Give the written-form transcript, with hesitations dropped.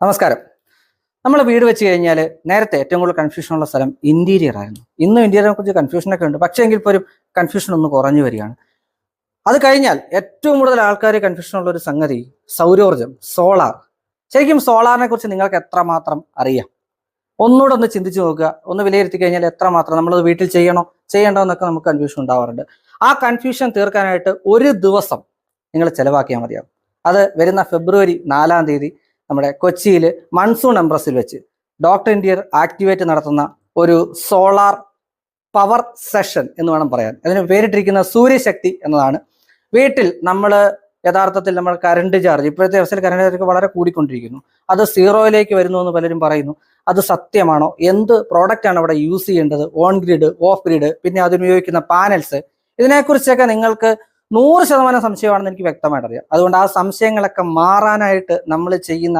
നമസ്കാരം. നമ്മൾ വീട് വെച്ച് കഴിഞ്ഞാൽ നേരത്തെ ഏറ്റവും കൂടുതൽ കൺഫ്യൂഷൻ ഉള്ള സ്ഥലം ഇന്റീരിയർ ആയിരുന്നു. ഇന്നും ഇന്റീരിയറിനെ കുറിച്ച് കൺഫ്യൂഷനൊക്കെ ഉണ്ട്, പക്ഷേ എങ്കിൽ പോലും കൺഫ്യൂഷൻ ഒന്ന് കുറഞ്ഞു വരികയാണ്. അത് കഴിഞ്ഞാൽ ഏറ്റവും കൂടുതൽ ആൾക്കാർ കൺഫ്യൂഷൻ ഉള്ള ഒരു സംഗതി സൗരോർജ്ജം, സോളാർ. ശരിക്കും സോളാറിനെ കുറിച്ച് നിങ്ങൾക്ക് എത്രമാത്രം അറിയാം? ഒന്നുകൂടെ ഒന്ന് ചിന്തിച്ചു നോക്കുക, ഒന്ന് വിലയിരുത്തി കഴിഞ്ഞാൽ എത്രമാത്രം നമ്മളത് വീട്ടിൽ ചെയ്യണോ ചെയ്യണ്ടോ എന്നൊക്കെ നമുക്ക് കൺഫ്യൂഷൻ ഉണ്ടാവാറുണ്ട്. ആ കൺഫ്യൂഷൻ തീർക്കാനായിട്ട് ഒരു ദിവസം നിങ്ങൾ ചെലവാക്കിയാൽ മതിയാവും. അത് വരുന്ന ഫെബ്രുവരി 4-ാം തീയതി നമ്മുടെ കൊച്ചിയിൽ മൺസൂൺ എംപ്രസിൽ വെച്ച് ഡോക്ടർ ഇന്ത്യർ ആക്ടിവേറ്റ് നടത്തുന്ന ഒരു സോളാർ പവർ സെഷൻ എന്ന് വേണം പറയാൻ. അതിന് പേരിട്ടിരിക്കുന്ന സൂര്യശക്തി എന്നതാണ്. വീട്ടിൽ നമ്മൾ യഥാർത്ഥത്തിൽ നമ്മൾ കറണ്ട് ചാർജ്, ഇപ്പോഴത്തെ അവസ്ഥയിൽ കറണ്ട് ചാർജ് വളരെ കൂടിക്കൊണ്ടിരിക്കുന്നു. അത് സീറോയിലേക്ക് വരുന്നു എന്ന് പലരും പറയുന്നു. അത് സത്യമാണോ? എന്ത് പ്രോഡക്റ്റ് ആണ് അവിടെ യൂസ് ചെയ്യേണ്ടത്? ഓൺ ഗ്രിഡ്, ഓഫ് ഗ്രിഡ്, പിന്നെ അതിനുപയോഗിക്കുന്ന പാനൽസ്, ഇതിനെക്കുറിച്ചൊക്കെ നിങ്ങൾക്ക് 100% സംശയമാണെന്ന് എനിക്ക് വ്യക്തമായിട്ട് അറിയാം. അതുകൊണ്ട് ആ സംശയങ്ങളൊക്കെ മാറാനായിട്ട് നമ്മൾ ചെയ്യുന്ന